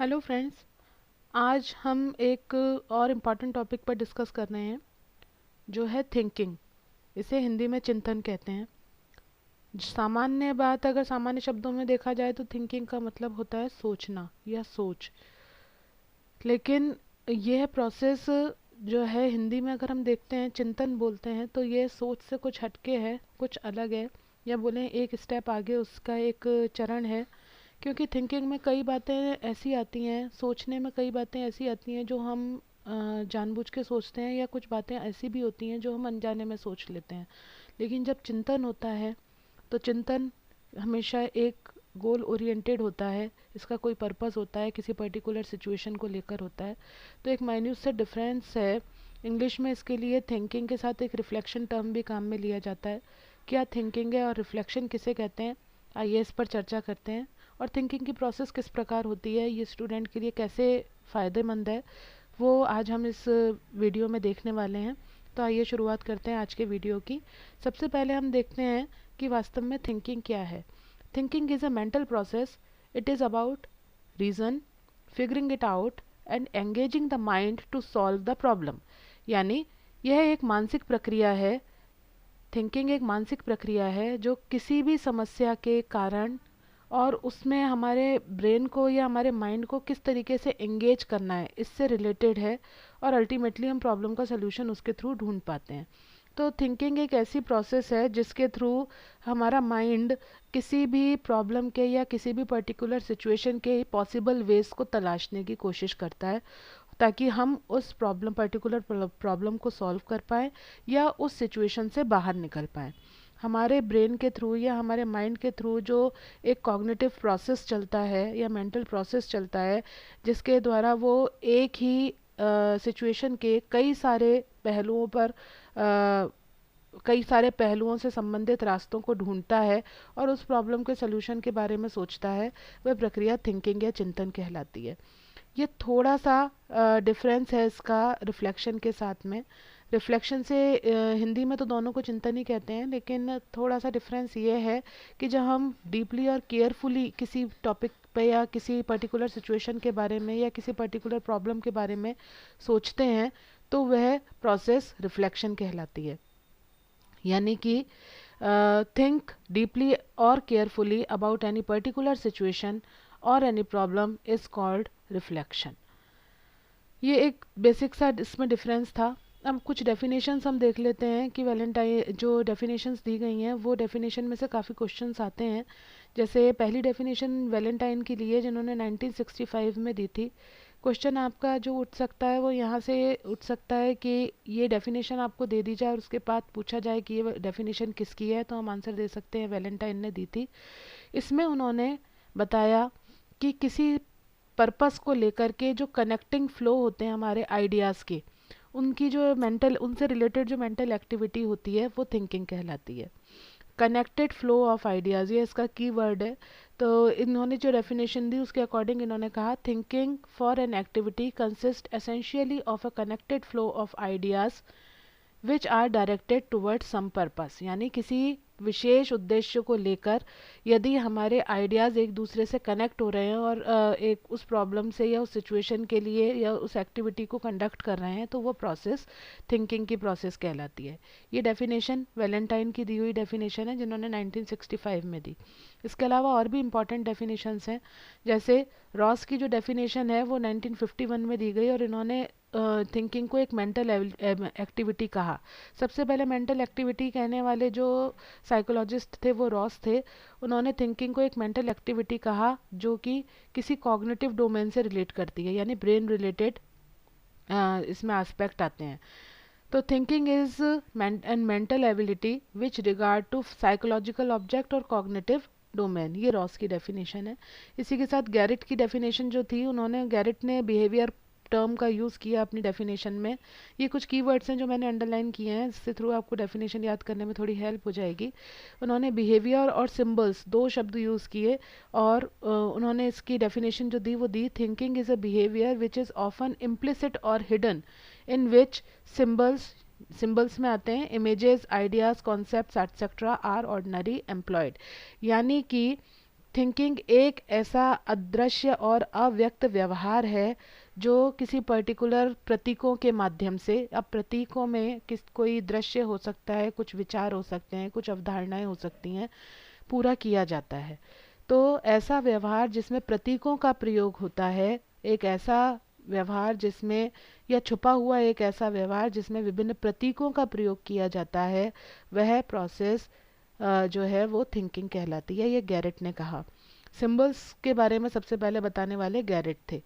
Hello friends. आज हम एक और इम्पॉर्टेंट टॉपिक पर डिस्कस कर रहे हैं जो है थिंकिंग। इसे हिंदी में चिंतन कहते हैं। सामान्य बात, अगर सामान्य शब्दों में देखा जाए तो थिंकिंग का मतलब होता है सोचना या सोच। लेकिन यह प्रोसेस जो है हिंदी में अगर हम देखते हैं चिंतन बोलते हैं तो ये सोच से कुछ हटके है, कुछ अलग है, या बोलें एक स्टेप आगे, उसका एक चरण है। क्योंकि थिंकिंग में कई बातें ऐसी आती हैं, सोचने में कई बातें ऐसी आती हैं जो हम जानबूझ के सोचते हैं, या कुछ बातें ऐसी भी होती हैं जो हम अनजाने में सोच लेते हैं। लेकिन जब चिंतन होता है तो चिंतन हमेशा एक गोल ओरिएंटेड होता है, इसका कोई पर्पस होता है, किसी पर्टिकुलर सिचुएशन को लेकर होता है। तो एक माइन्यूट सा डिफरेंस है। इंग्लिश में इसके लिए थिंकिंग के साथ एक रिफ्लेक्शन टर्म भी काम में लिया जाता है। क्या थिंकिंग है और रिफ्लेक्शन किसे कहते हैं, आइए इस पर चर्चा करते हैं। और थिंकिंग की प्रोसेस किस प्रकार होती है, ये स्टूडेंट के लिए कैसे फ़ायदेमंद है, वो आज हम इस वीडियो में देखने वाले हैं। तो आइए शुरुआत करते हैं आज के वीडियो की। सबसे पहले हम देखते हैं कि वास्तव में थिंकिंग क्या है। Thinking is a mental process. It is about reason, figuring it out and engaging the mind to solve the problem. यानी यह एक मानसिक प्रक्रिया है। थिंकिंग एक मानसिक प्रक्रिया है जो किसी भी समस्या के कारण और उसमें हमारे ब्रेन को या हमारे माइंड को किस तरीके से एंगेज करना है, इससे रिलेटेड है। और अल्टीमेटली हम प्रॉब्लम का सलूशन उसके थ्रू ढूंढ पाते हैं। तो थिंकिंग एक ऐसी प्रोसेस है जिसके थ्रू हमारा माइंड किसी भी प्रॉब्लम के या किसी भी पर्टिकुलर सिचुएशन के पॉसिबल वेज को तलाशने की कोशिश करता है, ताकि हम उस पर्टिकुलर प्रॉब्लम को सॉल्व कर पाएँ या उस सिचुएशन से बाहर निकल पाएँ। हमारे ब्रेन के थ्रू या हमारे माइंड के थ्रू जो एक कॉग्निटिव प्रोसेस चलता है या मेंटल प्रोसेस चलता है, जिसके द्वारा वो एक ही सिचुएशन के कई सारे पहलुओं से संबंधित रास्तों को ढूंढता है और उस प्रॉब्लम के सलूशन के बारे में सोचता है, वह प्रक्रिया थिंकिंग या चिंतन कहलाती है। ये थोड़ा सा डिफरेंस है इसका रिफ्लेक्शन के साथ में। रिफ्लेक्शन से हिंदी में तो दोनों को चिंतन ही कहते हैं, लेकिन थोड़ा सा डिफरेंस ये है कि जब हम डीपली और केयरफुली किसी टॉपिक पे या किसी पर्टिकुलर सिचुएशन के बारे में या किसी पर्टिकुलर प्रॉब्लम के बारे में सोचते हैं तो वह प्रोसेस रिफ्लेक्शन कहलाती है। यानी कि थिंक डीपली और carefully about any particular situation और any problem is called reflection. ये एक बेसिक सा इसमें डिफरेंस था। अब कुछ डेफिनेशंस हम देख लेते हैं कि वैलेंटाइन जो डेफिनेशंस दी गई हैं वो डेफिनेशन में से काफ़ी क्वेश्चंस आते हैं। जैसे पहली डेफिनेशन वैलेंटाइन की लिए जिन्होंने 1965 में दी थी। क्वेश्चन आपका जो उठ सकता है वो यहाँ से उठ सकता है कि ये डेफिनेशन आपको दे दी जाए और उसके बाद पूछा जाए कि ये डेफिनेशन किसकी है, तो हम आंसर दे सकते हैं वैलेंटाइन ने दी थी। इसमें उन्होंने बताया कि किसी पर्पस को लेकर के जो कनेक्टिंग फ्लो होते हैं हमारे आइडियाज़ के, उनकी जो मेंटल, उनसे रिलेटेड जो मेंटल एक्टिविटी होती है वो थिंकिंग कहलाती है। कनेक्टेड फ्लो ऑफ आइडियाज़, ये इसका की वर्ड है। तो इन्होंने जो डेफिनेशन दी उसके अकॉर्डिंग इन्होंने कहा thinking for an activity consist essentially of a connected flow of ideas which are directed towards some purpose. यानी किसी विशेष उद्देश्य को लेकर यदि हमारे आइडियाज़ एक दूसरे से कनेक्ट हो रहे हैं और एक उस प्रॉब्लम से या उस सिचुएशन के लिए या उस एक्टिविटी को कंडक्ट कर रहे हैं, तो वो प्रोसेस थिंकिंग की प्रोसेस कहलाती है। ये डेफिनेशन वैलेंटाइन की दी हुई डेफिनेशन है जिन्होंने 1965 में दी। इसके अलावा और भी इम्पॉर्टेंट डेफिनेशंस हैं। जैसे रॉस की जो डेफिनेशन है वो 1951 में दी गई और इन्होंने थिंकिंग को एक मेंटल एक्टिविटी कहा। सबसे पहले मेंटल एक्टिविटी कहने वाले जो साइकोलॉजिस्ट थे वो रॉस थे। उन्होंने थिंकिंग को एक मेंटल एक्टिविटी कहा जो कि किसी कॉग्निटिव डोमेन से रिलेट करती है, यानी ब्रेन रिलेटेड इसमें एस्पेक्ट आते हैं। तो thinking is an mental ability which regard to psychological object और कॉग्निटिव डोमेन। ये रॉस की डेफिनेशन है। इसी के साथ गैरेट की डेफिनेशन जो थी, गैरेट ने बिहेवियर टर्म का यूज़ किया अपनी डेफिनेशन में। ये कुछ कीवर्ड्स हैं जो मैंने अंडरलाइन किए हैं, इससे थ्रू आपको डेफिनेशन याद करने में थोड़ी हेल्प हो जाएगी। उन्होंने बिहेवियर और सिंबल्स दो शब्द यूज़ किए और उन्होंने इसकी डेफिनेशन जो दी वो दी thinking is a behaviour which is often implicit और हिडन इन विच सिंबल्स में आते हैं images, ideas, concepts etcetera are ordinary employed. यानी कि थिंकिंग एक ऐसा अदृश्य और अव्यक्त व्यवहार है जो किसी पर्टिकुलर प्रतीकों के माध्यम से, अब प्रतीकों में कोई दृश्य हो सकता है, कुछ विचार हो सकते हैं, कुछ अवधारणाएं हो सकती हैं, पूरा किया जाता है। तो ऐसा व्यवहार जिसमें प्रतीकों का प्रयोग होता है, एक ऐसा व्यवहार जिसमें, या छुपा हुआ एक ऐसा व्यवहार जिसमें विभिन्न प्रतीकों का प्रयोग किया जाता है, वह प्रोसेस जो है वो थिंकिंग कहलाती है, ये गैरेट ने कहा। सिंबल्स के बारे में सबसे पहले बताने वाले गैरेट थे।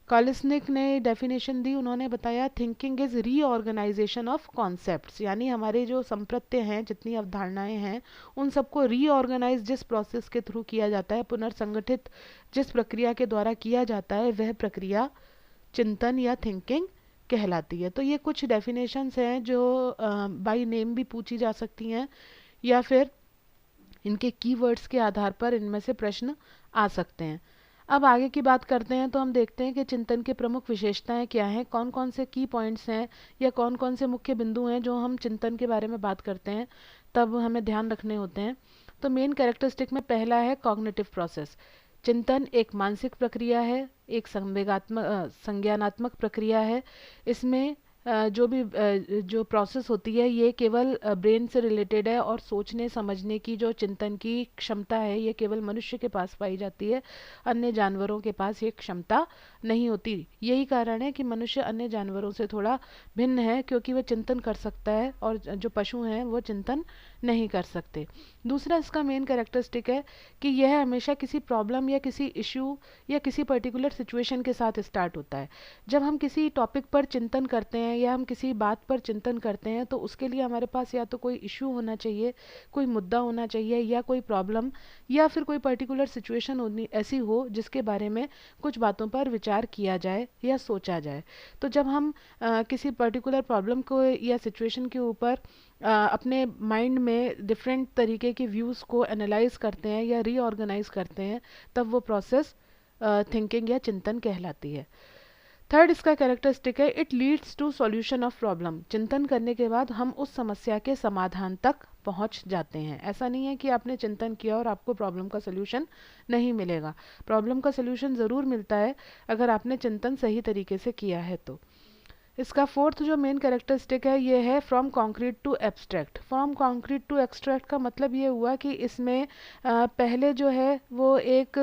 कॉलिस्निक ने डेफिनेशन दी, उन्होंने बताया thinking is reorganisation of concepts, यानी हमारे जो संप्रत्य हैं, जितनी अवधारणाएं हैं, उन सबको रीऑर्गेनाइज जिस प्रोसेस के थ्रू किया जाता है, पुनर्संगठित जिस प्रक्रिया के द्वारा किया जाता है, वह प्रक्रिया चिंतन या थिंकिंग कहलाती है। तो ये कुछ डेफिनेशंस हैं जो बाय नेम भी पूछी जा सकती हैं, या फिर इनके कीवर्ड्स के आधार पर इनमें से प्रश्न आ सकते हैं। अब आगे की बात करते हैं तो हम देखते हैं कि चिंतन के प्रमुख विशेषताएं क्या हैं, कौन कौन से की पॉइंट्स हैं या कौन कौन से मुख्य बिंदु हैं जो हम चिंतन के बारे में बात करते हैं तब हमें ध्यान रखने होते हैं। तो मेन कैरेक्टरिस्टिक में पहला है कॉग्निटिव प्रोसेस। चिंतन एक मानसिक प्रक्रिया है, एक संज्ञानात्मक प्रक्रिया है। इसमें जो प्रोसेस होती है ये केवल ब्रेन से रिलेटेड है, और सोचने समझने की जो चिंतन की क्षमता है ये केवल मनुष्य के पास पाई जाती है, अन्य जानवरों के पास ये क्षमता नहीं होती। यही कारण है कि मनुष्य अन्य जानवरों से थोड़ा भिन्न है, क्योंकि वह चिंतन कर सकता है और जो पशु हैं वो चिंतन नहीं कर सकते। दूसरा इसका मेन कैरेक्टरिस्टिक है कि यह हमेशा किसी प्रॉब्लम या किसी इश्यू या किसी पर्टिकुलर सिचुएशन के साथ स्टार्ट होता है। जब हम किसी टॉपिक पर चिंतन करते हैं या हम किसी बात पर चिंतन करते हैं तो उसके लिए हमारे पास या तो कोई इश्यू होना चाहिए, कोई मुद्दा होना चाहिए, या कोई प्रॉब्लम, या फिर कोई पर्टिकुलर सिचुएशन होनी ऐसी हो जिसके बारे में कुछ बातों पर विचार किया जाए या सोचा जाए। तो जब हम किसी पर्टिकुलर प्रॉब्लम को या सिचुएशन के ऊपर अपने माइंड में डिफरेंट तरीके के व्यूज़ को एनालाइज करते हैं या रीऑर्गेनाइज करते हैं, तब वो प्रोसेस थिंकिंग या चिंतन कहलाती है। थर्ड इसका कैरेक्टरिस्टिक है it leads to solution of problem. चिंतन करने के बाद हम उस समस्या के समाधान तक पहुंच जाते हैं। ऐसा नहीं है कि आपने चिंतन किया और आपको प्रॉब्लम का सलूशन नहीं मिलेगा। प्रॉब्लम का सलूशन ज़रूर मिलता है अगर आपने चिंतन सही तरीके से किया है तो। इसका फोर्थ जो मेन कैरेक्टरिस्टिक है ये है from concrete to abstract. From concrete to abstract का मतलब ये हुआ कि इसमें पहले जो है वो एक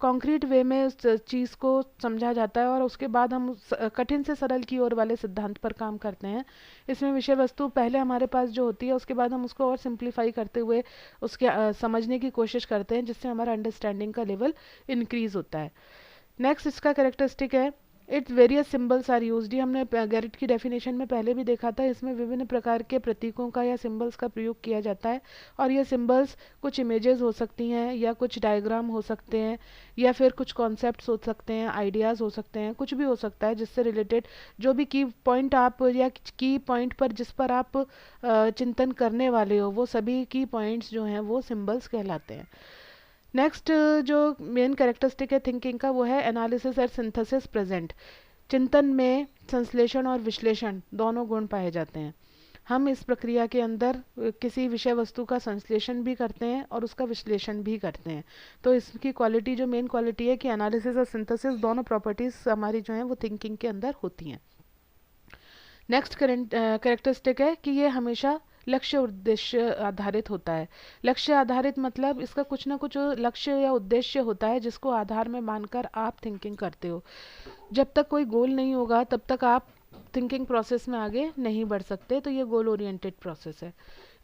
कॉन्क्रीट वे में उस चीज़ को समझा जाता है और उसके बाद हम कठिन से सरल की ओर वाले सिद्धांत पर काम करते हैं। इसमें विषय वस्तु पहले हमारे पास जो होती है उसके बाद हम उसको और सिंप्लीफाई करते हुए उसके समझने की कोशिश करते हैं, जिससे हमारा अंडरस्टैंडिंग का लेवल इंक्रीज होता है। नेक्स्ट इसका कैरेक्टरिस्टिक है it's various symbols are used. ये हमने गैरेट की डेफिनेशन में पहले भी देखा था। इसमें विभिन्न प्रकार के प्रतीकों का या सिंबल्स का प्रयोग किया जाता है, और ये सिंबल्स कुछ इमेजेस हो सकती हैं या कुछ डायग्राम हो सकते हैं या फिर कुछ कॉन्सेप्ट्स हो सकते हैं, आइडियाज़ हो सकते हैं, कुछ भी हो सकता है जिससे रिलेटेड जो भी की पॉइंट आप या की पॉइंट पर जिस पर आप चिंतन करने वाले हो वो सभी की पॉइंट्स जो हैं वो सिंबल्स कहलाते हैं। नेक्स्ट जो मेन कैरेक्टरिस्टिक है थिंकिंग का वो है एनालिसिस और सिंथेसिस प्रेजेंट। चिंतन में संश्लेषण और विश्लेषण दोनों गुण पाए जाते हैं। हम इस प्रक्रिया के अंदर किसी विषय वस्तु का संश्लेषण भी करते हैं और उसका विश्लेषण भी करते हैं। तो इसकी क्वालिटी जो मेन क्वालिटी है कि एनालिसिस और सिंथेसिस दोनों प्रॉपर्टीज हमारी जो हैं वो थिंकिंग के अंदर होती हैं। नेक्स्ट कैरेक्टरिस्टिक है कि ये हमेशा लक्ष्य उद्देश्य आधारित होता है। लक्ष्य आधारित मतलब इसका कुछ ना कुछ लक्ष्य या उद्देश्य होता है जिसको आधार में मानकर आप थिंकिंग करते हो। जब तक कोई गोल नहीं होगा तब तक आप थिंकिंग प्रोसेस में आगे नहीं बढ़ सकते। तो ये गोल ओरिएंटेड प्रोसेस है।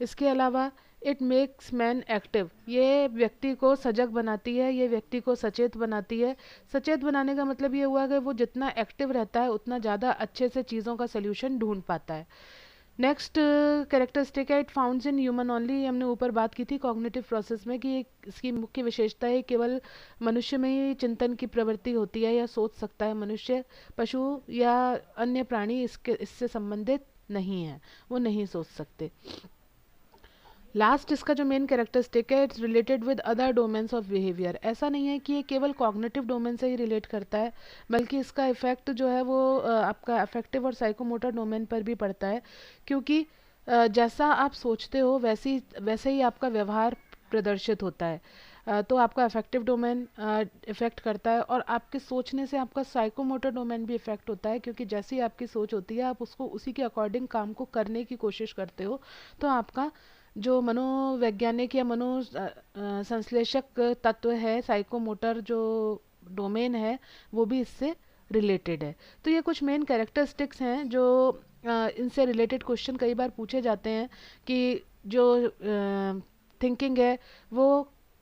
इसके अलावा इट मेक्स मैन एक्टिव। ये व्यक्ति को सजग बनाती है, ये व्यक्ति को सचेत बनाती है। सचेत बनाने का मतलब ये हुआ कि वो जितना एक्टिव रहता है उतना ज़्यादा अच्छे से चीज़ों का सल्यूशन ढूंढ पाता है। नेक्स्ट कैरेक्टरिस्टिक है it founts in human only. हमने ऊपर बात की थी कॉग्निटिव प्रोसेस में कि इसकी मुख्य विशेषता है केवल मनुष्य में ही चिंतन की प्रवृत्ति होती है या सोच सकता है मनुष्य। पशु या अन्य प्राणी इससे संबंधित नहीं है, वो नहीं सोच सकते। लास्ट इसका जो मेन कैरेक्टरिस्टिक है it's related with other domains of behaviour. ऐसा नहीं है कि ये केवल कॉग्निटिव डोमेन से ही रिलेट करता है, बल्कि इसका इफेक्ट जो है वो आपका अफेक्टिव और साइकोमोटर डोमेन पर भी पड़ता है, क्योंकि जैसा आप सोचते हो वैसे ही आपका व्यवहार प्रदर्शित होता है। तो आपका अफेक्टिव डोमेन इफ़ेक्ट करता है, और आपके सोचने से आपका साइकोमोटर डोमेन भी इफ़ेक्ट होता है, क्योंकि जैसी आपकी सोच होती है आप उसको उसी के अकॉर्डिंग काम को करने की कोशिश करते हो। तो आपका जो मनोवैज्ञानिक या संश्लेषक तत्व है, साइकोमोटर जो डोमेन है, वो भी इससे रिलेटेड है। तो ये कुछ मेन कैरेक्टरिस्टिक्स हैं जो इनसे रिलेटेड क्वेश्चन कई बार पूछे जाते हैं कि जो थिंकिंग है वो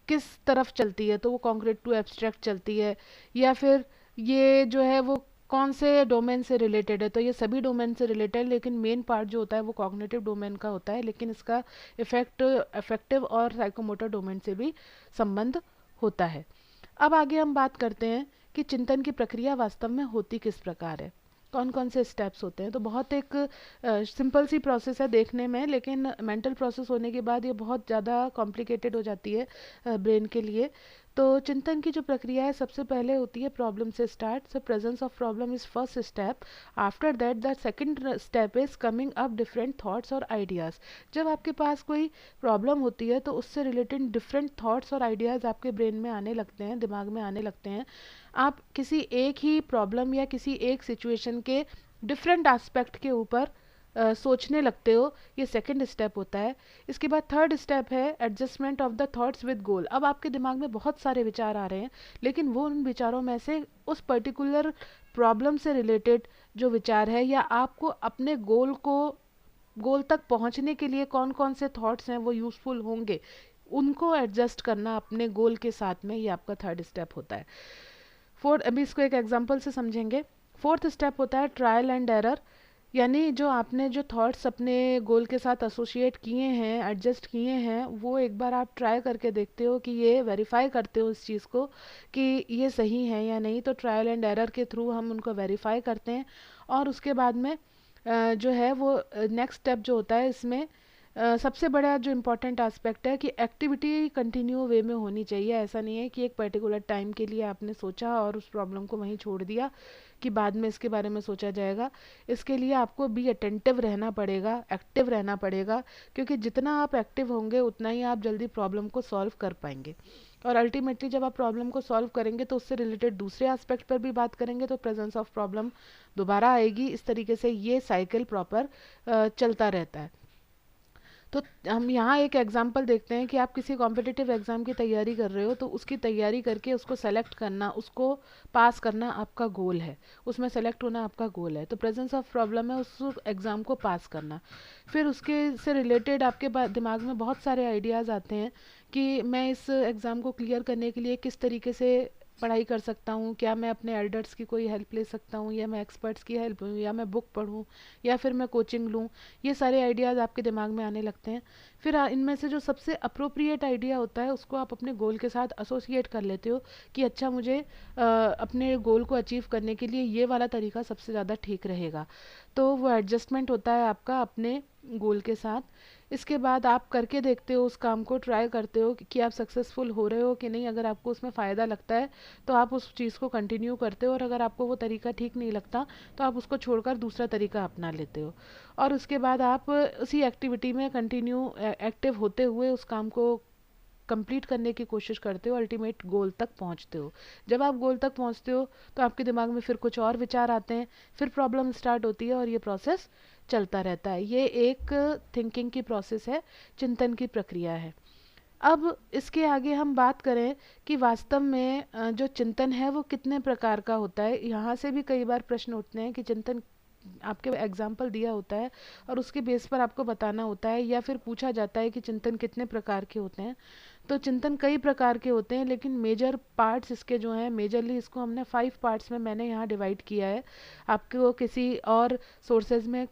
किस तरफ चलती है, तो वो कॉन्क्रीट टू एब्स्ट्रैक्ट चलती है, या फिर ये जो है वो कौन से डोमेन से रिलेटेड है। तो ये सभी डोमेन से रिलेटेड है, लेकिन मेन पार्ट जो होता है वो कॉग्निटिव डोमेन का होता है, लेकिन इसका इफेक्ट अफेक्टिव और साइकोमोटर डोमेन से भी संबंध होता है। अब आगे हम बात करते हैं कि चिंतन की प्रक्रिया वास्तव में होती किस प्रकार है, कौन कौन से स्टेप्स होते हैं। तो बहुत एक सिंपल सी प्रोसेस है देखने में, लेकिन मेंटल प्रोसेस होने के बाद ये बहुत ज़्यादा कॉम्प्लिकेटेड हो जाती है ब्रेन के लिए। तो चिंतन की जो प्रक्रिया है सबसे पहले होती है प्रॉब्लम से start. So presence of problem is first step. After that the second step is coming up different thoughts और आइडियाज़। जब आपके पास कोई प्रॉब्लम होती है तो उससे रिलेटेड डिफरेंट थॉट्स और आइडियाज़ आपके ब्रेन में आने लगते हैं, दिमाग में आने लगते हैं। आप किसी एक ही प्रॉब्लम या किसी एक सिचुएशन के डिफरेंट एस्पेक्ट के ऊपर सोचने लगते हो। ये सेकंड स्टेप होता है। इसके बाद थर्ड स्टेप है adjustment of the thoughts with goal. अब आपके दिमाग में बहुत सारे विचार आ रहे हैं, लेकिन वो उन विचारों में से उस पर्टिकुलर प्रॉब्लम से रिलेटेड जो विचार है, या आपको अपने गोल तक पहुंचने के लिए कौन कौन से थॉट्स हैं वो यूजफुल होंगे, उनको एडजस्ट करना अपने गोल के साथ में, ये आपका थर्ड स्टेप होता है। फोर्थ, अभी इसको एक एग्जांपल से समझेंगे। फोर्थ स्टेप होता है ट्रायल एंड एरर। यानी जो आपने जो थॉट्स अपने गोल के साथ एसोसिएट किए हैं, एडजस्ट किए हैं, वो एक बार आप ट्राई करके देखते हो कि ये वेरीफाई करते हो इस चीज़ को कि ये सही है या नहीं। तो ट्रायल एंड एरर के थ्रू हम उनको वेरीफाई करते हैं, और उसके बाद में जो है वो नेक्स्ट स्टेप जो होता है इसमें सबसे बड़ा जो इम्पोर्टेंट एस्पेक्ट है कि एक्टिविटी कंटिन्यू वे में होनी चाहिए। ऐसा नहीं है कि एक पर्टिकुलर टाइम के लिए आपने सोचा और उस प्रॉब्लम को वहीं छोड़ दिया कि बाद में इसके बारे में सोचा जाएगा। इसके लिए आपको बी अटेंटिव रहना पड़ेगा, एक्टिव रहना पड़ेगा, क्योंकि जितना आप एक्टिव होंगे उतना ही आप जल्दी प्रॉब्लम को सॉल्व कर पाएंगे। और अल्टीमेटली जब आप प्रॉब्लम को सॉल्व करेंगे तो उससे रिलेटेड दूसरे एस्पेक्ट पर भी बात करेंगे, तो प्रेजेंस ऑफ प्रॉब्लम दोबारा आएगी। इस तरीके से ये साइकिल प्रॉपर चलता रहता है। तो हम यहाँ एक एग्जांपल देखते हैं कि आप किसी कॉम्पिटिटिव एग्ज़ाम की तैयारी कर रहे हो, तो उसकी तैयारी करके उसको सेलेक्ट करना, उसको पास करना आपका गोल है, उसमें सेलेक्ट होना आपका गोल है। तो प्रेजेंस ऑफ प्रॉब्लम है उस एग्ज़ाम को पास करना। फिर उसके से रिलेटेड आपके दिमाग में बहुत सारे आइडियाज़ आते हैं कि मैं इस एग्ज़ाम को क्लियर करने के लिए किस तरीके से पढ़ाई कर सकता हूँ, क्या मैं अपने एल्डर्स की कोई हेल्प ले सकता हूँ, या मैं एक्सपर्ट्स की हेल्प लूँ, या मैं बुक पढ़ूँ, या फिर मैं कोचिंग लूँ। ये सारे आइडियाज़ आपके दिमाग में आने लगते हैं। फिर इनमें से जो सबसे अप्रोप्रिएट आइडिया होता है उसको आप अपने गोल के साथ एसोसिएट कर लेते हो कि अच्छा मुझे अपने गोल को अचीव करने के लिए ये वाला तरीका सबसे ज़्यादा ठीक रहेगा। तो वो एडजस्टमेंट होता है आपका अपने गोल के साथ। इसके बाद आप करके देखते हो, उस काम को ट्राई करते हो कि आप सक्सेसफुल हो रहे हो कि नहीं। अगर आपको उसमें फ़ायदा लगता है तो आप उस चीज़ को कंटिन्यू करते हो, और अगर आपको वो तरीका ठीक नहीं लगता तो आप उसको छोड़कर दूसरा तरीका अपना लेते हो। और उसके बाद आप उसी एक्टिविटी में कंटिन्यू एक्टिव होते हुए उस काम को कंप्लीट करने की कोशिश करते हो, अल्टीमेट गोल तक पहुंचते हो। जब आप गोल तक पहुंचते हो तो आपके दिमाग में फिर कुछ और विचार आते हैं, फिर प्रॉब्लम स्टार्ट होती है, और ये प्रोसेस चलता रहता है। ये एक थिंकिंग की प्रोसेस है, चिंतन की प्रक्रिया है। अब इसके आगे हम बात करें कि वास्तव में जो चिंतन है वो कितने प्रकार का होता है। यहाँ से भी कई बार प्रश्न उठते हैं कि चिंतन, आपके एग्जाम्पल दिया होता है और उसके बेस पर आपको बताना होता है, या फिर पूछा जाता है कि चिंतन कितने प्रकार के होते हैं। तो चिंतन कई प्रकार के होते हैं, लेकिन मेजर पार्ट्स इसके जो हैं, मेजरली इसको हमने 5 पार्ट्स में मैंने यहाँ डिवाइड किया है। आपको किसी और सोर्सेज में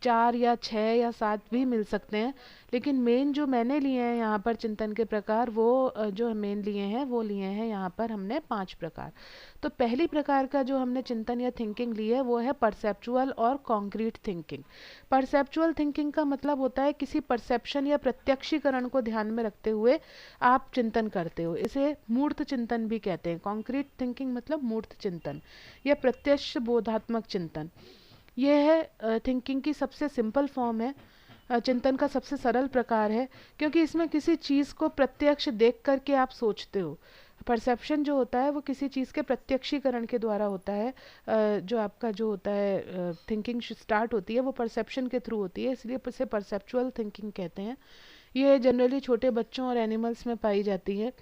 4 या 6 या 7 भी मिल सकते हैं, लेकिन मेन जो मैंने लिए हैं यहाँ पर चिंतन के प्रकार, वो जो मेन लिए हैं वो लिए हैं यहाँ पर हमने 5 प्रकार। तो पहली प्रकार का जो हमने चिंतन या थिंकिंग ली है वो है परसेप्चुअल और कॉन्क्रीट थिंकिंग। परसेप्चुअल थिंकिंग का मतलब होता है किसी परसेप्शन या प्रत्यक्षीकरण को ध्यान में रखते हुए आप चिंतन करते हो, इसे मूर्त चिंतन भी कहते हैं। कॉन्क्रीट थिंकिंग मतलब मूर्त चिंतन या प्रत्यक्ष बोधात्मक चिंतन। यह है थिंकिंग की सबसे सिंपल फॉर्म है। चिंतन का सबसे सरल प्रकार है, क्योंकि इसमें किसी चीज़ को प्रत्यक्ष देख करके आप सोचते हो। परसेप्शन जो होता है वो किसी चीज़ के प्रत्यक्षीकरण के द्वारा होता है। जो आपका जो होता है थिंकिंग स्टार्ट होती है वो परसेप्शन के थ्रू होती है, इसलिए इसे परसेप्चुअल थिंकिंग कहते हैं। ये जनरली छोटे बच्चों और एनिमल्स में पाई जाती है।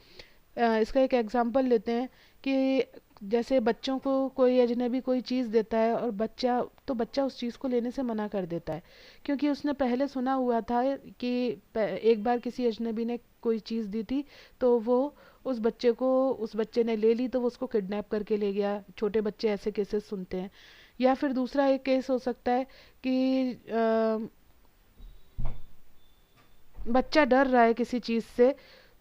इसका एक एग्जांपल लेते हैं कि जैसे बच्चों को कोई अजनबी कोई चीज़ देता है और बच्चा उस चीज़ को लेने से मना कर देता है, क्योंकि उसने पहले सुना हुआ था कि एक बार किसी अजनबी ने कोई चीज़ दी थी, तो वो उस बच्चे ने ले ली, तो वो उसको किडनैप करके ले गया। छोटे बच्चे ऐसे केसेस सुनते हैं। या फिर दूसरा एक केस हो सकता है कि बच्चा डर रहा है किसी चीज़ से,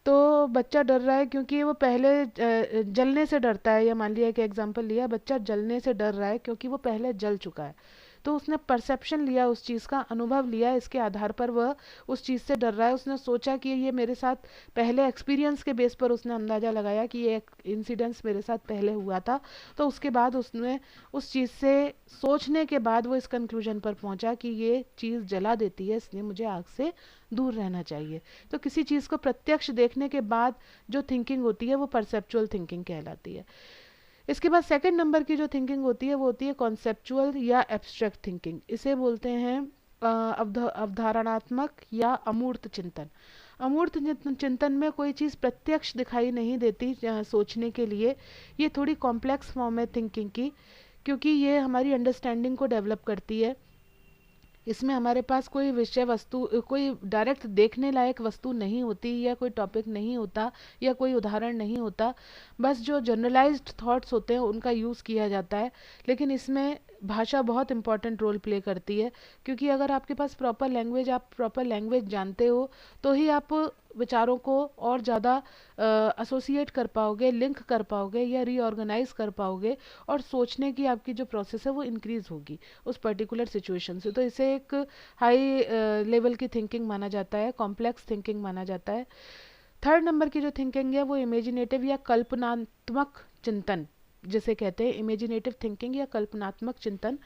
तो बच्चा डर रहा है क्योंकि वो पहले जलने से डरता है, या मान लिया कि एग्जांपल लिया, बच्चा जलने से डर रहा है क्योंकि वो पहले जल चुका है। तो उसने परसेप्शन लिया, उस चीज़ का अनुभव लिया, इसके आधार पर वह उस चीज़ से डर रहा है। उसने सोचा कि ये मेरे साथ पहले एक्सपीरियंस के बेस पर उसने अंदाज़ा लगाया कि ये इंसिडेंस मेरे साथ पहले हुआ था। तो उसके बाद उसने उस चीज़ से सोचने के बाद वो इस कंक्लूजन पर पहुंचा कि ये चीज़ जला देती है, इसलिए मुझे आग से दूर रहना चाहिए। तो किसी चीज़ को प्रत्यक्ष देखने के बाद जो थिंकिंग होती है वो परसेप्चुअल थिंकिंग कहलाती है। इसके बाद सेकंड नंबर की जो थिंकिंग होती है वो होती है कॉन्सेप्चुअल या एब्स्ट्रैक्ट थिंकिंग। इसे बोलते हैं अवधारणात्मक या अमूर्त चिंतन। अमूर्त चिंतन में कोई चीज़ प्रत्यक्ष दिखाई नहीं देती सोचने के लिए। ये थोड़ी कॉम्प्लेक्स फॉर्म है थिंकिंग की, क्योंकि ये हमारी अंडरस्टैंडिंग को डेवलप करती है। इसमें हमारे पास कोई विषय वस्तु, कोई डायरेक्ट देखने लायक वस्तु नहीं होती, या कोई टॉपिक नहीं होता, या कोई उदाहरण नहीं होता। बस जो जनरलाइज्ड थॉट्स होते हैं उनका यूज़ किया जाता है। लेकिन इसमें भाषा बहुत इंपॉर्टेंट रोल प्ले करती है, क्योंकि अगर आपके पास आप प्रॉपर लैंग्वेज जानते हो, तो ही आप विचारों को और ज़्यादा एसोसिएट कर पाओगे, लिंक कर पाओगे, या रीऑर्गेनाइज कर पाओगे, और सोचने की आपकी जो प्रोसेस है वो इंक्रीज होगी उस पर्टिकुलर सिचुएशन से। तो इसे एक हाई लेवल की थिंकिंग माना जाता है, कॉम्प्लेक्स थिंकिंग माना जाता है। थर्ड नंबर की जो थिंकिंग है वो इमेजिनेटिव या कल्पनात्मक चिंतन जिसे कहते हैं। इमेजिनेटिव थिंकिंग या कल्पनात्मक चिंतन,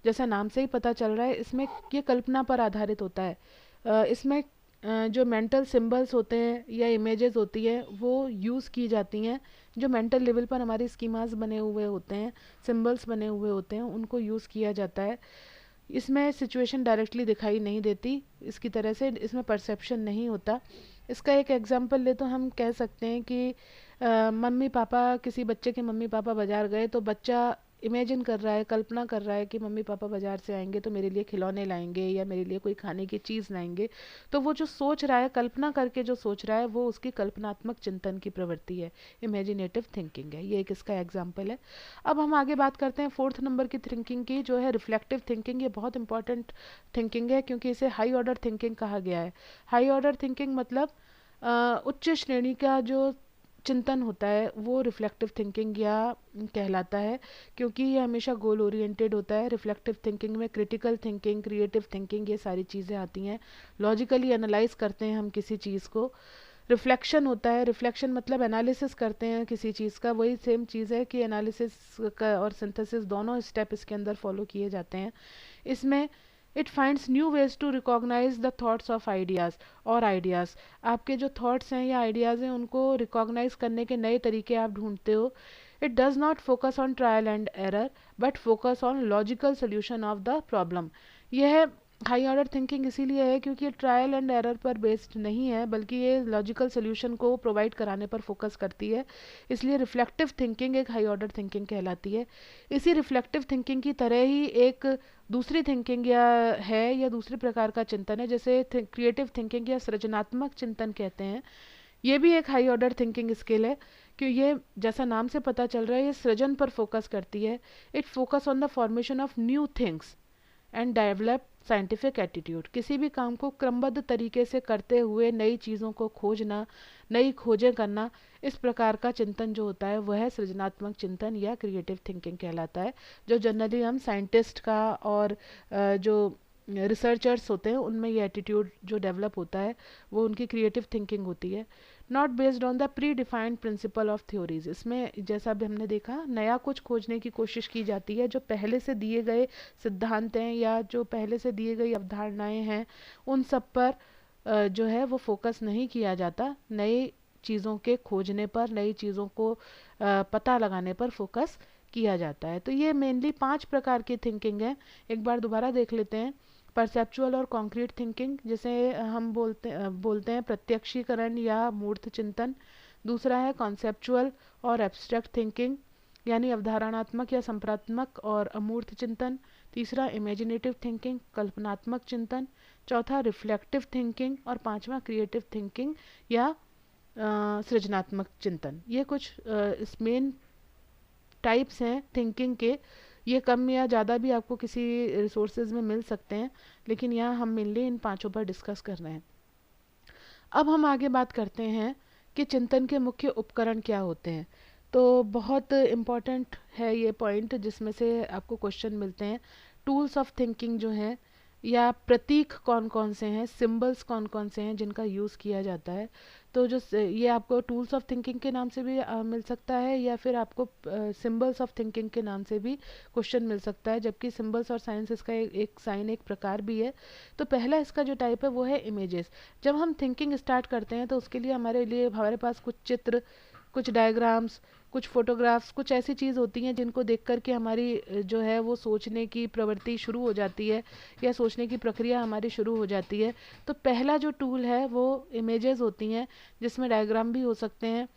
जैसा नाम से ही पता चल रहा है, इसमें ये कल्पना पर आधारित होता है। इसमें जो मेंटल सिंबल्स होते हैं या इमेजेस होती हैं वो यूज़ की जाती हैं। जो मेंटल लेवल पर हमारे स्कीमास बने हुए होते हैं, सिंबल्स बने हुए होते हैं, उनको यूज़ किया जाता है। इसमें सिचुएशन डायरेक्टली दिखाई नहीं देती, इसकी तरह से इसमें परसेप्शन नहीं होता। इसका एक एग्जांपल ले तो हम कह सकते हैं कि मम्मी पापा, किसी बच्चे के मम्मी पापा बाज़ार गए, तो बच्चा इमेजिन कर रहा है, कल्पना कर रहा है कि मम्मी पापा बाज़ार से आएंगे तो मेरे लिए खिलौने लाएंगे या मेरे लिए कोई खाने की चीज़ लाएंगे। तो वो जो सोच रहा है, कल्पना करके जो सोच रहा है, वो उसकी कल्पनात्मक चिंतन की प्रवृत्ति है, इमेजिनेटिव थिंकिंग है। ये एक इसका एग्जाम्पल है। अब हम आगे बात करते हैं फोर्थ नंबर की थिंकिंग की, जो है रिफ्लेक्टिव थिंकिंग। ये बहुत इंपॉर्टेंट थिंकिंग है, क्योंकि इसे हाई ऑर्डर थिंकिंग कहा गया है। हाई ऑर्डर थिंकिंग मतलब उच्च श्रेणी का जो चिंतन होता है वो रिफ्लेक्टिव थिंकिंग या कहलाता है, क्योंकि ये हमेशा गोल ओरिएंटेड होता है। रिफ्लेक्टिव थिंकिंग में क्रिटिकल थिंकिंग, क्रिएटिव थिंकिंग, ये सारी चीज़ें आती हैं। लॉजिकली एनालाइज करते हैं हम किसी चीज़ को। रिफ्लेक्शन होता है, रिफ्लेक्शन मतलब एनालिसिस करते हैं किसी चीज़ का। वही सेम चीज़ है कि एनालिसिस का और सिंथेसिस दोनों स्टेप इसके अंदर फॉलो किए जाते हैं। इसमें it finds new ways to recognise the thoughts of ideas और आइडियाज़। आपके जो थॉट्स हैं या आइडियाज़ हैं उनको रिकॉग्नाइज करने के नए तरीके आप ढूंढते हो। It does not focus on trial and error but focus on logical solution of the problem. यह हाई ऑर्डर थिंकिंग इसीलिए है क्योंकि ये ट्रायल एंड एरर पर बेस्ड नहीं है, बल्कि ये लॉजिकल सोल्यूशन को प्रोवाइड कराने पर फोकस करती है। इसलिए रिफ्लेक्टिव थिंकिंग एक हाई ऑर्डर थिंकिंग कहलाती है। इसी रिफ्लेक्टिव थिंकिंग की तरह ही एक दूसरी थिंकिंग या दूसरे प्रकार का चिंतन है, जैसे क्रिएटिव थिंकिंग या सृजनात्मक चिंतन कहते हैं। ये भी एक हाई ऑर्डर थिंकिंग स्किल है, क्योंकि ये जैसा नाम से पता चल रहा है ये सृजन पर फोकस करती है। It focus on the formation of new things and develop scientific attitude. किसी भी काम को क्रमबद्ध तरीके से करते हुए नई चीज़ों को खोजना, नई खोजें करना, इस प्रकार का चिंतन जो होता है वह सृजनात्मक चिंतन या क्रिएटिव थिंकिंग कहलाता है, जो जनरली हम साइंटिस्ट का और जो रिसर्चर्स होते हैं उनमें ये एटीट्यूड जो डेवलप होता है वो उनकी क्रिएटिव थिंकिंग होती है। Not based on the pre defined principle of theories. इसमें जैसा भी हमने देखा, नया कुछ खोजने की कोशिश की जाती है, जो पहले से दिए गए सिद्धांत हैं या जो पहले से दिए गई अवधारणाएं हैं उन सब पर जो है वो फोकस नहीं किया जाता, नई चीज़ों के खोजने पर, नई चीज़ों को पता लगाने पर फोकस किया जाता है। तो ये मेनली 5 प्रकार की थिंकिंग है। एक बार दोबारा देख लेते हैं। परसेप्चुअल और कॉन्क्रीट थिंकिंग, जिसे हम बोलते हैं प्रत्यक्षीकरण या मूर्त चिंतन। दूसरा है कॉन्सेप्चुअल और एब्स्ट्रैक्ट थिंकिंग, यानी अवधारणात्मक या संप्रात्मक और अमूर्त चिंतन। तीसरा इमेजिनेटिव थिंकिंग, कल्पनात्मक चिंतन। चौथा रिफ्लेक्टिव थिंकिंग और पांचवा क्रिएटिव थिंकिंग या सृजनात्मक चिंतन। ये कुछ इस मेन टाइप्स हैं थिंकिंग के। ये कम या ज़्यादा भी आपको किसी रिसोर्सेज में मिल सकते हैं, लेकिन यहाँ हम मेनली इन पांचों पर डिस्कस कर रहे हैं। अब हम आगे बात करते हैं कि चिंतन के मुख्य उपकरण क्या होते हैं। तो बहुत इम्पॉर्टेंट है ये पॉइंट, जिसमें से आपको क्वेश्चन मिलते हैं। टूल्स ऑफ थिंकिंग जो हैं, या प्रतीक कौन कौन से हैं, सिंबल्स कौन कौन से हैं जिनका यूज़ किया जाता है। तो ये आपको टूल्स ऑफ थिंकिंग के नाम से भी मिल सकता है, या फिर आपको सिंबल्स ऑफ थिंकिंग के नाम से भी क्वेश्चन मिल सकता है, जबकि सिंबल्स और साइंस इसका एक साइन, एक प्रकार भी है। तो पहला इसका जो टाइप है वो है इमेजेस। जब हम थिंकिंग स्टार्ट करते हैं तो उसके लिए हमारे पास कुछ चित्र, कुछ डायग्राम्स, कुछ फोटोग्राफ्स, कुछ ऐसी चीज़ होती हैं जिनको देख कर के हमारी जो है वो सोचने की प्रवृत्ति शुरू हो जाती है, या सोचने की प्रक्रिया हमारी शुरू हो जाती है। तो पहला जो टूल है वो इमेजेस होती हैं, जिसमें डायग्राम भी हो सकते हैं,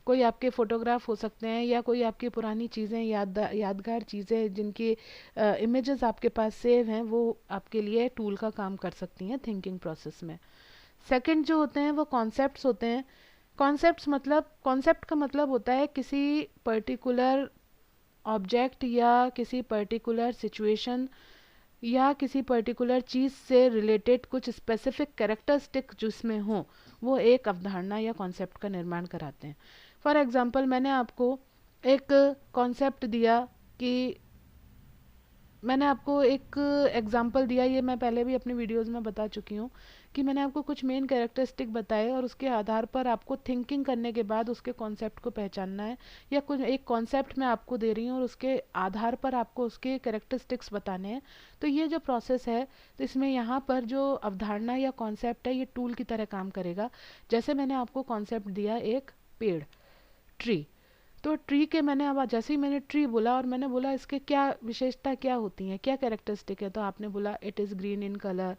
कोई आपके फ़ोटोग्राफ हो सकते हैं, या कोई आपकी पुरानी चीज़ें, यादगार चीज़ें जिनकी इमेजेस आपके पास सेव हैं, वो आपके लिए टूल का काम कर सकती हैं थिंकिंग प्रोसेस में। सेकंड जो होते हैं वो कॉन्सेप्ट्स होते हैं। कॉन्सेप्ट का मतलब होता है किसी पर्टिकुलर ऑब्जेक्ट या किसी पर्टिकुलर सिचुएशन या किसी पर्टिकुलर चीज़ से रिलेटेड कुछ स्पेसिफिक कैरेक्टरिस्टिक जिसमें हो, वो एक अवधारणा या कॉन्सेप्ट का निर्माण कराते हैं। फॉर एग्जांपल, मैंने आपको एक कॉन्सेप्ट दिया कि मैंने आपको एक एग्जांपल दिया, ये मैं पहले भी अपनी वीडियोस में बता चुकी हूँ, कि मैंने आपको कुछ मेन कैरेक्टरिस्टिक बताए और उसके आधार पर आपको थिंकिंग करने के बाद उसके कॉन्सेप्ट को पहचानना है, या कुछ एक कॉन्सेप्ट मैं आपको दे रही हूँ और उसके आधार पर आपको उसके कैरेक्टरिस्टिक्स बताने हैं। तो ये जो प्रोसेस है, तो इसमें यहाँ पर जो अवधारणा या कॉन्सेप्ट है ये टूल की तरह काम करेगा। जैसे मैंने आपको कॉन्सेप्ट दिया एक पेड़, ट्री। तो ट्री के मैंने अब जैसे ही मैंने ट्री बोला और मैंने बोला इसके क्या विशेषता क्या होती हैं, क्या कैरेक्टरिस्टिक है, तो आपने बोला it is green in colour,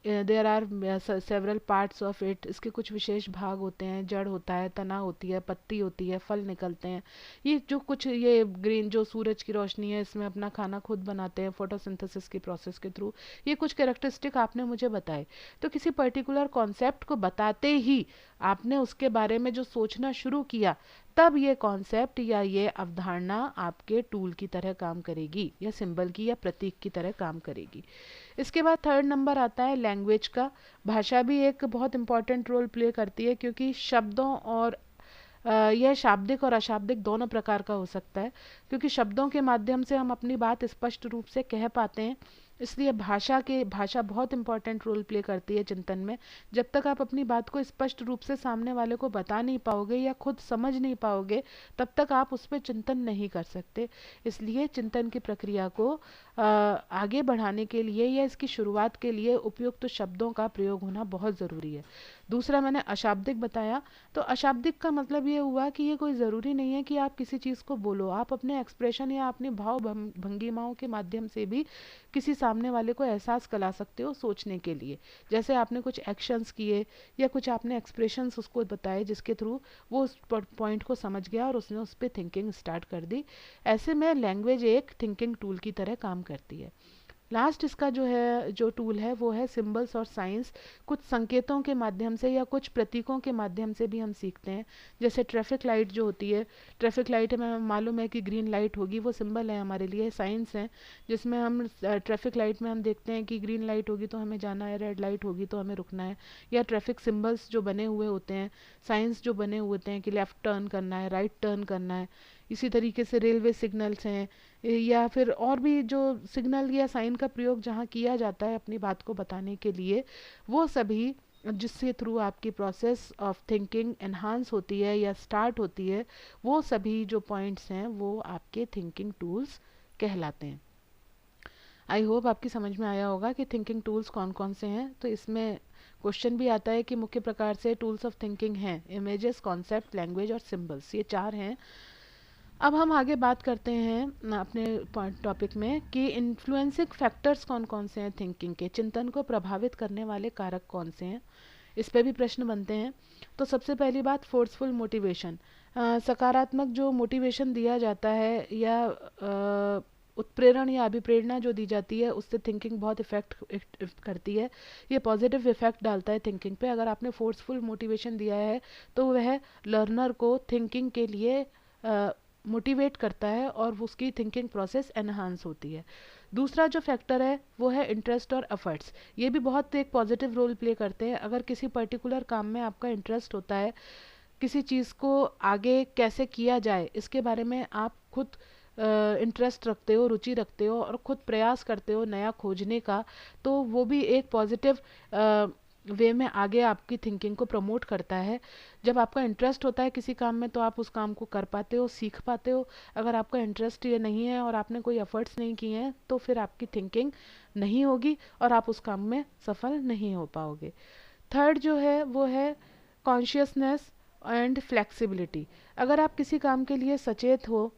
there are several parts of it, इसके कुछ विशेष भाग होते हैं, जड़ होता है, तना होती है, पत्ती होती है, फल निकलते हैं। ये जो कुछ ये ग्रीन जो सूरज की रोशनी है, इसमें अपना खाना खुद बनाते हैं फोटोसिंथेसिस की प्रोसेस के थ्रू। ये कुछ कैरेक्टरिस्टिक आपने मुझे बताए। तो किसी पर्टिकुलर कॉन्सेप्ट को बताते ही आपने उसके बारे में जो सोचना शुरू किया, तब ये कॉन्सेप्ट या ये अवधारणा आपके टूल की तरह काम करेगी, या सिंबल की या प्रतीक की तरह काम करेगी। इसके बाद थर्ड नंबर आता है लैंग्वेज का। भाषा भी एक बहुत इंपॉर्टेंट रोल प्ले करती है, क्योंकि शब्दों और यह शाब्दिक और अशाब्दिक दोनों प्रकार का हो सकता है, क्योंकि शब्दों के माध्यम से हम अपनी बात स्पष्ट रूप से कह पाते हैं, इसलिए भाषा बहुत इंपॉर्टेंट रोल प्ले करती है चिंतन में। जब तक आप अपनी बात को स्पष्ट रूप से सामने वाले को बता नहीं पाओगे या खुद समझ नहीं पाओगे, तब तक आप उस पर चिंतन नहीं कर सकते। इसलिए चिंतन की प्रक्रिया को आगे बढ़ाने के लिए या इसकी शुरुआत के लिए उपयुक्त शब्दों का प्रयोग होना बहुत ज़रूरी है। दूसरा मैंने अशाब्दिक बताया। तो अशाब्दिक का मतलब ये हुआ कि ये कोई ज़रूरी नहीं है कि आप किसी चीज़ को बोलो, आप अपने एक्सप्रेशन या अपने भाव भंगिमाओं के माध्यम से भी किसी सामने वाले को एहसास करा सकते हो सोचने के लिए। जैसे आपने कुछ एक्शंस किए या कुछ आपने एक्सप्रेशंस उसको बताए, जिसके थ्रू वो उस पॉइंट को समझ गया और उसने उस पर थिंकिंग स्टार्ट कर दी। ऐसे में लैंग्वेज एक थिंकिंग टूल की तरह काम करती है। लास्ट इसका जो टूल है वो है सिंबल्स और साइंस। कुछ संकेतों के माध्यम से या कुछ प्रतीकों के माध्यम से भी हम सीखते हैं। जैसे ट्रैफिक लाइट जो होती है, ट्रैफिक लाइट हमें मालूम है कि ग्रीन लाइट होगी, वो सिंबल है हमारे लिए, साइंस है, जिसमें हम ट्रैफिक लाइट में हम देखते हैं कि ग्रीन लाइट होगी तो हमें जाना है, रेड लाइट होगी तो हमें रुकना है। या ट्रैफिक सिंबल्स जो बने हुए होते हैं, साइंस जो बने हुए होते हैं कि लेफ़्ट टर्न करना है, राइट टर्न करना है। इसी तरीके से रेलवे सिग्नल्स हैं, या फिर और भी जो सिग्नल या साइन का प्रयोग जहाँ किया जाता है अपनी बात को बताने के लिए, वो सभी जिससे थ्रू आपकी प्रोसेस ऑफ थिंकिंग एनहांस होती है या स्टार्ट होती है, वो सभी जो पॉइंट्स हैं वो आपके थिंकिंग टूल्स कहलाते हैं। आई होप आपकी समझ में आया होगा कि थिंकिंग टूल्स कौन कौन से हैं। तो इसमें क्वेश्चन भी आता है कि मुख्य प्रकार से टूल्स ऑफ थिंकिंग हैं इमेजेस, कॉन्सेप्ट, लैंग्वेज और सिंबल्स, ये 4 हैं। अब हम आगे बात करते हैं अपने टॉपिक में कि इन्फ्लुएंसिंग फैक्टर्स कौन कौन से हैं थिंकिंग के, चिंतन को प्रभावित करने वाले कारक कौन से हैं, इस पे भी प्रश्न बनते हैं। तो सबसे पहली बात, फोर्सफुल मोटिवेशन। सकारात्मक जो मोटिवेशन दिया जाता है या उत्प्रेरण या अभिप्रेरणा जो दी जाती है, उससे थिंकिंग बहुत इफेक्ट करती है, ये पॉजिटिव इफेक्ट डालता है थिंकिंग पे। अगर आपने फोर्सफुल मोटिवेशन दिया है तो वह लर्नर को थिंकिंग के लिए मोटिवेट करता है और उसकी थिंकिंग प्रोसेस एनहांस होती है। दूसरा जो फैक्टर है वो है इंटरेस्ट और एफर्ट्स। ये भी बहुत एक पॉजिटिव रोल प्ले करते हैं। अगर किसी पर्टिकुलर काम में आपका इंटरेस्ट होता है, किसी चीज़ को आगे कैसे किया जाए इसके बारे में आप खुद इंटरेस्ट रखते हो, रुचि रखते हो और खुद प्रयास करते हो नया खोजने का, तो वो भी एक पॉजिटिव वे में आगे आपकी थिंकिंग को प्रमोट करता है। जब आपका इंटरेस्ट होता है किसी काम में तो आप उस काम को कर पाते हो, सीख पाते हो। अगर आपका इंटरेस्ट ये नहीं है और आपने कोई एफर्ट्स नहीं किए हैं तो फिर आपकी थिंकिंग नहीं होगी और आप उस काम में सफल नहीं हो पाओगे। थर्ड जो है वो है कॉन्शियसनेस एंड फ्लेक्सिबिलिटी। अगर आप किसी काम के लिए सचेत हो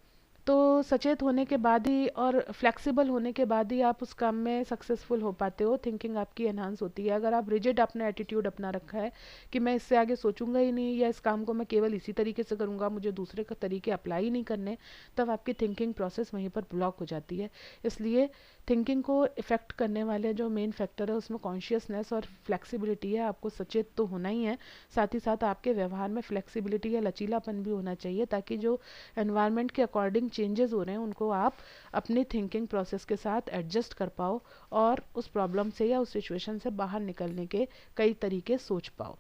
तो सचेत होने के बाद ही और फ्लेक्सिबल होने के बाद ही आप उस काम में सक्सेसफुल हो पाते हो, थिंकिंग आपकी एनहांस होती है। अगर आप रिजिड अपना एटीट्यूड अपना रखा है कि मैं इससे आगे सोचूंगा ही नहीं या इस काम को मैं केवल इसी तरीके से करूंगा, मुझे दूसरे का तरीके अप्लाई ही नहीं करने, तब आपकी थिंकिंग प्रोसेस वहीं पर ब्लॉक हो जाती है। इसलिए थिंकिंग को इफेक्ट करने वाले जो मेन फैक्टर है उसमें कॉन्शियसनेस और फ्लेक्सिबिलिटी है। आपको सचेत तो होना ही है, साथ ही साथ आपके व्यवहार में फ्लेक्सिबिलिटी या लचीलापन भी होना चाहिए, ताकि जो एनवायरनमेंट के अकॉर्डिंग चेंजेस हो रहे हैं उनको आप अपनी थिंकिंग प्रोसेस के साथ एडजस्ट कर पाओ और उस प्रॉब्लम से या उस सिचुएशन से बाहर निकलने के कई तरीके सोच पाओ।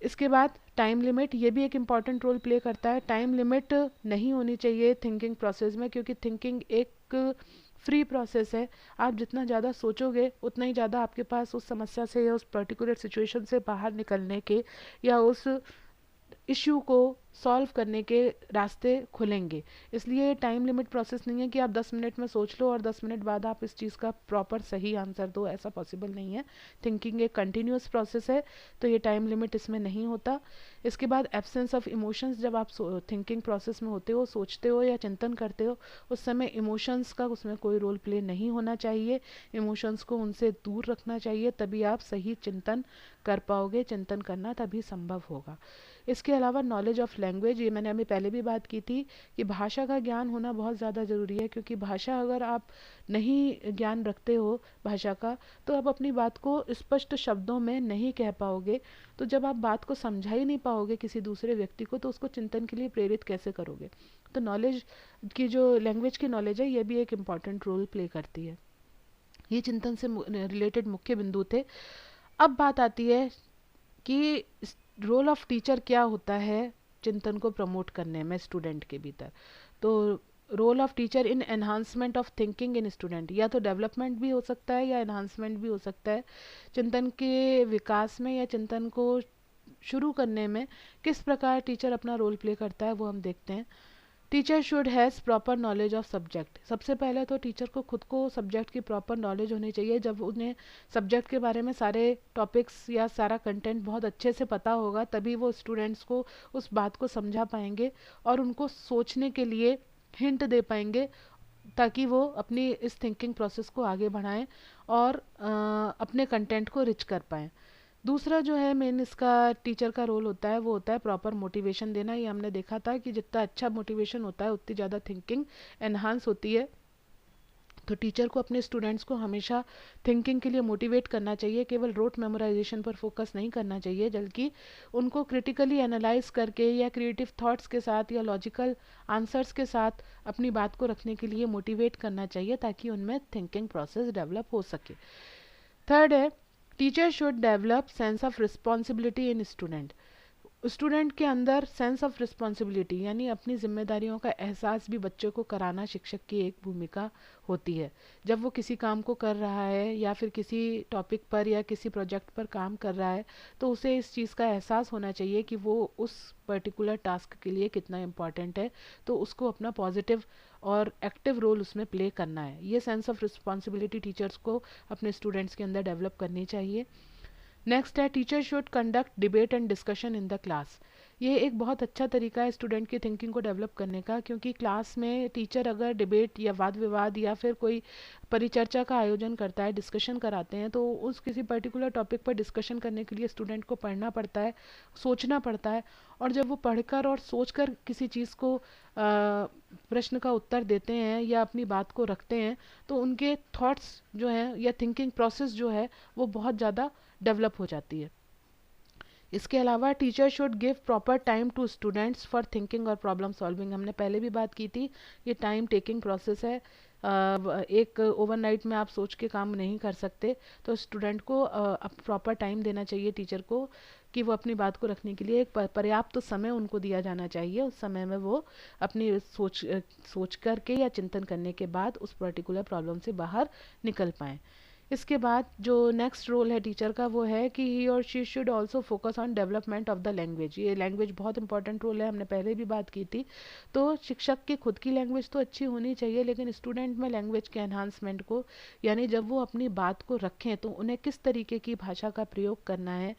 इसके बाद टाइम लिमिट, ये भी एक इम्पॉर्टेंट रोल प्ले करता है। टाइम लिमिट नहीं होनी चाहिए थिंकिंग प्रोसेस में, क्योंकि थिंकिंग एक फ्री प्रोसेस है। आप जितना ज़्यादा सोचोगे उतना ही ज़्यादा आपके पास उस समस्या से या उस पर्टिकुलर सिचुएशन से बाहर निकलने के या उस इश्यू को सॉल्व करने के रास्ते खुलेंगे। इसलिए टाइम लिमिट प्रोसेस नहीं है कि आप 10 मिनट में सोच लो और 10 मिनट बाद आप इस चीज़ का प्रॉपर सही आंसर दो, ऐसा पॉसिबल नहीं है। थिंकिंग एक कंटिन्यूस प्रोसेस है, तो ये टाइम लिमिट इसमें नहीं होता। इसके बाद एब्सेंस ऑफ इमोशंस। जब आप थिंकिंग प्रोसेस में होते हो, सोचते हो या चिंतन करते हो, उस समय इमोशंस का उसमें कोई रोल प्ले नहीं होना चाहिए। इमोशंस को उनसे दूर रखना चाहिए, तभी आप सही चिंतन कर पाओगे। चिंतन करना तभी संभव होगा। इसके अलावा नॉलेज ऑफ लैंग्वेज, ये मैंने अभी पहले भी बात की थी कि भाषा का ज्ञान होना बहुत ज़्यादा ज़रूरी है, क्योंकि भाषा अगर आप नहीं ज्ञान रखते हो भाषा का, तो आप अपनी बात को स्पष्ट शब्दों में नहीं कह पाओगे। तो जब आप बात को समझा ही नहीं पाओगे किसी दूसरे व्यक्ति को, तो उसको चिंतन के लिए प्रेरित कैसे करोगे। तो नॉलेज की जो लैंग्वेज की नॉलेज है, ये भी एक इम्पॉर्टेंट रोल प्ले करती है। ये चिंतन से रिलेटेड मुख्य बिंदु थे। अब बात आती है कि रोल ऑफ टीचर क्या होता है चिंतन को प्रमोट करने में स्टूडेंट के भीतर। तो role of teacher in enhancement of thinking in student, या तो डेवलपमेंट भी हो सकता है या एनहांसमेंट भी हो सकता है। चिंतन के विकास में या चिंतन को शुरू करने में किस प्रकार टीचर अपना रोल प्ले करता है वो हम देखते हैं। Teacher should has proper knowledge of subject. सबसे पहले तो टीचर को खुद को सब्जेक्ट की प्रॉपर नॉलेज होनी चाहिए। जब उन्हें सब्जेक्ट के बारे में सारे टॉपिक्स या सारा कंटेंट बहुत अच्छे से पता होगा, तभी वो स्टूडेंट्स को उस बात को समझा पाएंगे और उनको सोचने के लिए हिंट दे पाएंगे, ताकि वो अपनी इस थिंकिंग प्रोसेस को आगे बढ़ाएं और अपने कंटेंट को रिच कर पाएं। दूसरा जो है मेन इसका टीचर का रोल होता है वो होता है प्रॉपर मोटिवेशन देना। ये हमने देखा था कि जितना अच्छा मोटिवेशन होता है उतनी ज़्यादा थिंकिंग एनहांस होती है। तो टीचर को अपने स्टूडेंट्स को हमेशा थिंकिंग के लिए मोटिवेट करना चाहिए, केवल रोट मेमोराइजेशन पर फोकस नहीं करना चाहिए, बल्कि उनको क्रिटिकली एनालाइज करके या क्रिएटिव थॉट्स के साथ या लॉजिकल आंसर्स के साथ अपनी बात को रखने के लिए मोटिवेट करना चाहिए, ताकि उनमें थिंकिंग प्रोसेस डेवलप हो सके। थर्ड है teacher should develop sense of responsibility in student. Student के अंदर सेंस ऑफ रिस्पॉन्सिबिलिटी यानी अपनी जिम्मेदारियों का एहसास भी बच्चों को कराना शिक्षक की एक भूमिका होती है। जब वो किसी काम को कर रहा है या फिर किसी टॉपिक पर या किसी प्रोजेक्ट पर काम कर रहा है, तो उसे इस चीज़ का एहसास होना चाहिए कि वो उस पर्टिकुलर टास्क के लिए कितना इम्पॉर्टेंट है, तो उसको अपना पॉजिटिव और एक्टिव रोल उसमें प्ले करना है। ये सेंस ऑफ रिस्पॉन्सिबिलिटी टीचर्स को अपने स्टूडेंट्स के अंदर डेवलप करनी चाहिए। नेक्स्ट है teacher should conduct debate and discussion in the class. ये एक बहुत अच्छा तरीका है स्टूडेंट की थिंकिंग को डेवलप करने का, क्योंकि क्लास में टीचर अगर डिबेट या वाद विवाद या फिर कोई परिचर्चा का आयोजन करता है, डिस्कशन कराते हैं, तो उस किसी पर्टिकुलर टॉपिक पर डिस्कशन करने के लिए स्टूडेंट को पढ़ना पड़ता है, सोचना पड़ता है। और जब वो पढ़कर और सोचकर किसी चीज़ को प्रश्न का उत्तर देते हैं या अपनी बात को रखते हैं, तो उनके थॉट्स जो हैं या थिंकिंग प्रोसेस जो है वो बहुत ज़्यादा डेवलप हो जाती है। इसके अलावा teacher should give proper time to students for thinking और प्रॉब्लम सॉल्विंग। हमने पहले भी बात की थी, ये टाइम टेकिंग प्रोसेस है। एक ओवरनाइट में आप सोच के काम नहीं कर सकते, तो स्टूडेंट को प्रॉपर टाइम देना चाहिए टीचर को, कि वो अपनी बात को रखने के लिए एक पर्याप्त तो समय उनको दिया जाना चाहिए। उस समय में वो अपनी सोच करके या चिंतन करने के बाद उस पर्टिकुलर प्रॉब्लम से बाहर निकल पाएँ। इसके बाद जो नेक्स्ट रोल है टीचर का, वो है कि ही और she should also focus on development of the language. ये लैंग्वेज बहुत इंपॉर्टेंट रोल है, हमने पहले भी बात की थी। तो शिक्षक की खुद की लैंग्वेज तो अच्छी होनी चाहिए, लेकिन स्टूडेंट में लैंग्वेज के एनहांसमेंट को, यानी जब वो अपनी बात को रखें तो उन्हें किस तरीके की भाषा का प्रयोग करना है,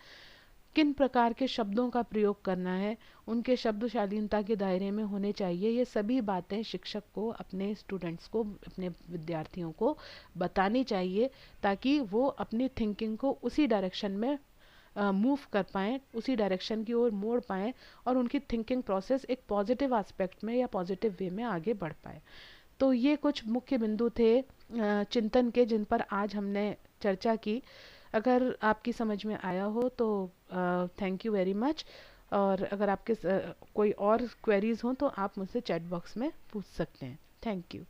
किन प्रकार के शब्दों का प्रयोग करना है, उनके शब्द शालीनता के दायरे में होने चाहिए। ये सभी बातें शिक्षक को अपने स्टूडेंट्स को, अपने विद्यार्थियों को बतानी चाहिए, ताकि वो अपनी थिंकिंग को उसी डायरेक्शन में मूव कर पाएँ, उसी डायरेक्शन की ओर मोड़ पाएँ, और उनकी थिंकिंग प्रोसेस एक पॉजिटिव एस्पेक्ट में या पॉजिटिव वे में आगे बढ़ पाए। तो ये कुछ मुख्य बिंदु थे चिंतन के, जिन पर आज हमने चर्चा की। अगर आपकी समझ में आया हो तो थैंक यू वेरी मच। और अगर आपके कोई और क्वेरीज हों तो आप मुझसे चैट बॉक्स में पूछ सकते हैं। Thank you.